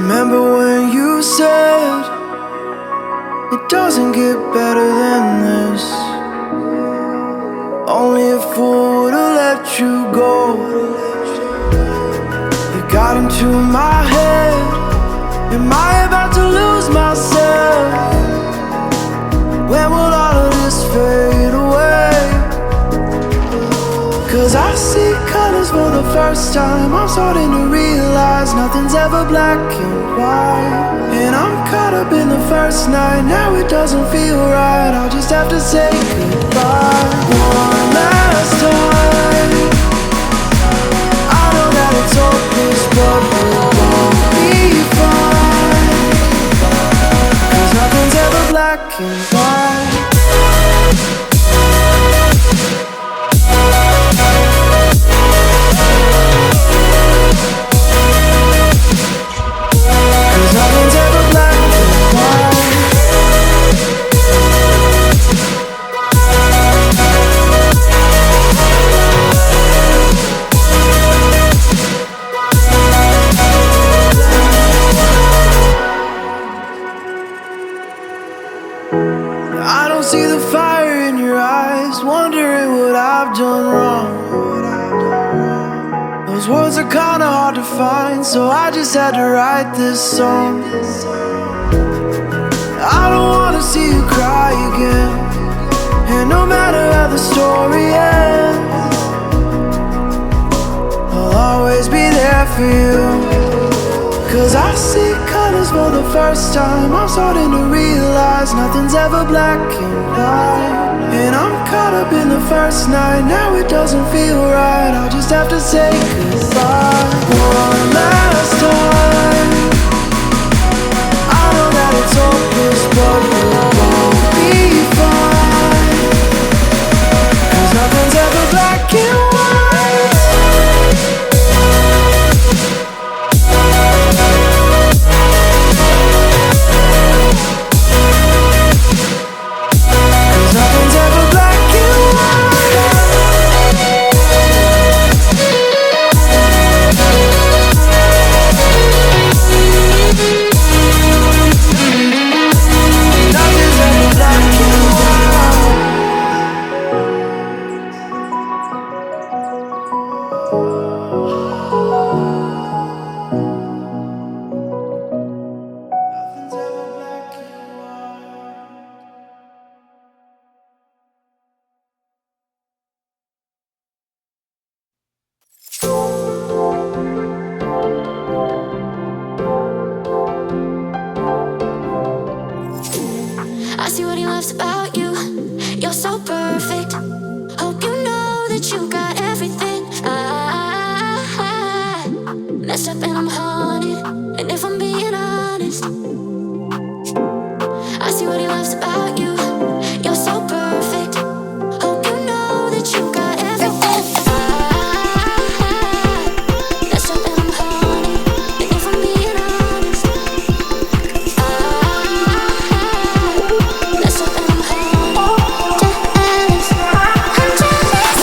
Remember when you said it doesn't get better than this? Only a fool would've let you go. You got into my head. Am I about to lose myself? When will all of this fade away? Cause I see colors for the first time. I'm starting to realize nothing's ever black and white. And I'm caught up in the first night. Now it doesn't feel right. I'll just have to say goodbye one last time. I know that it's hopeless, but we'll both be fine. Cause nothing's ever black and white. See the fire in your eyes, wondering what I've done wrong. Those words are kinda hard to find, so I just had to write this song. I don't wanna see you cry again, and no matter how the story ends, I'll always be there for you. Cause I see colors for the first time. I'm starting to realize nothing's ever black and white. And I'm caught up in the first night. Now it doesn't feel right. I'll just have to say goodbye one last time. I know that it's hopeless, but we'll both be fine. Cause nothing's ever black and white. I see what he loves about you. You're so perfect. Hope you know that you got everything. I messed up and I'm haunted. And if I'm being honest, I see what he loves about you. You're so perfect. Hope you know that you got everything. I messed up and I'm haunted. And if I'm being honest, messed up and I'm haunted. Jealous, I'm jealous.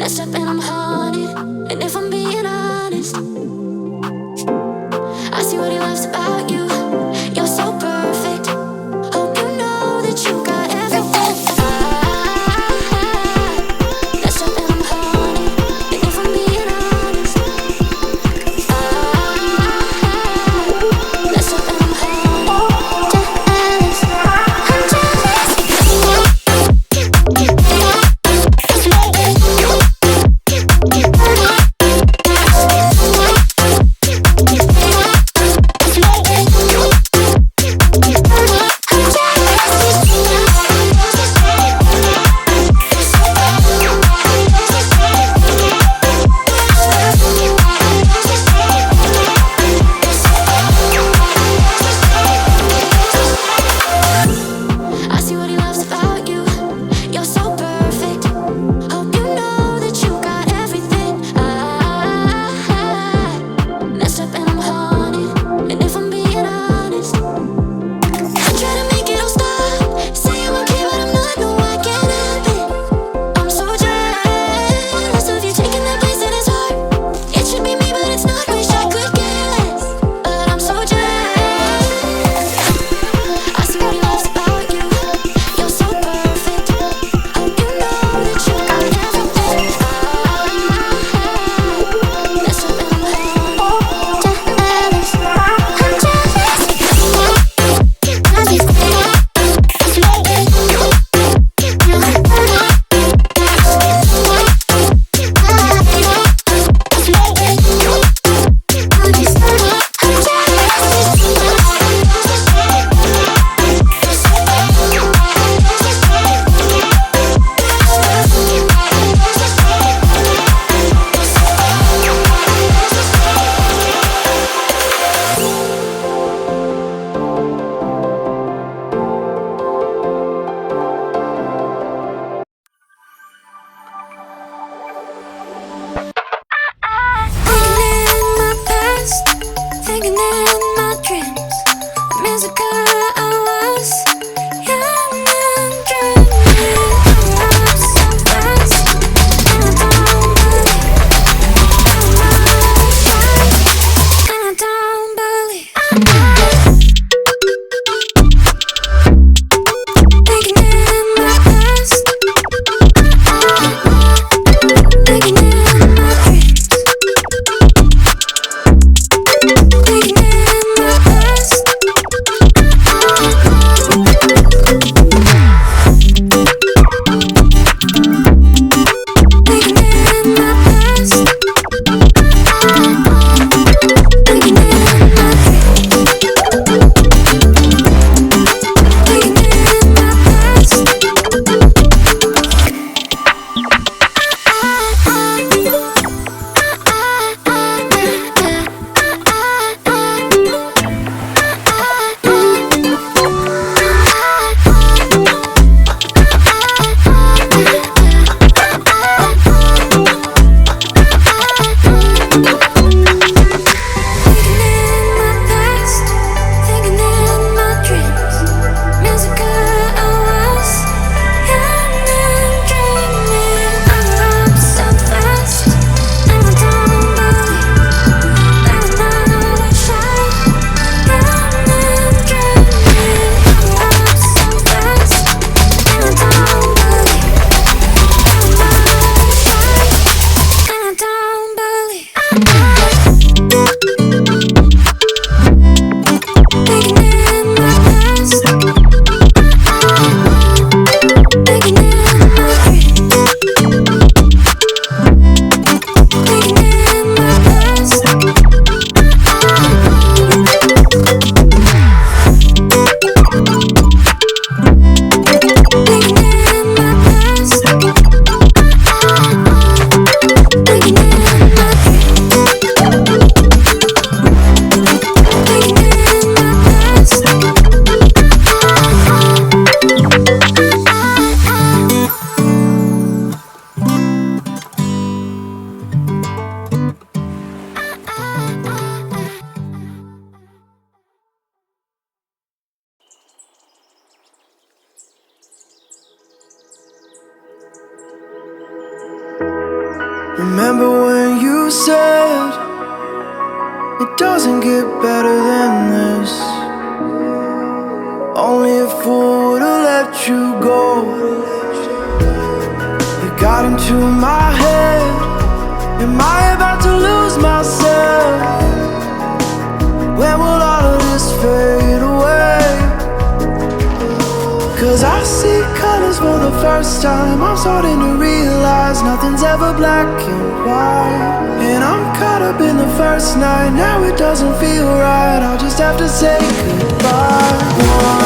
messed up and I'm haunted. And if I'm being honest, I see what he loves about you. You're so perfect. Hope you know that you got everything. Messed up and I'm haunted. And if I'm being honest, messed up and I'm haunted. Jealous, I'm jealous. Remember when you said it doesn't get better than this? Only a fool would've let you go. You got into my head. Am I about to lose myself? When will all of this fade away? 'Cause I see colors for the first time. I'm starting to realize nothing's ever black and white. And I'm caught up in the first night. Now it doesn't feel right. I'll just have to say goodbye.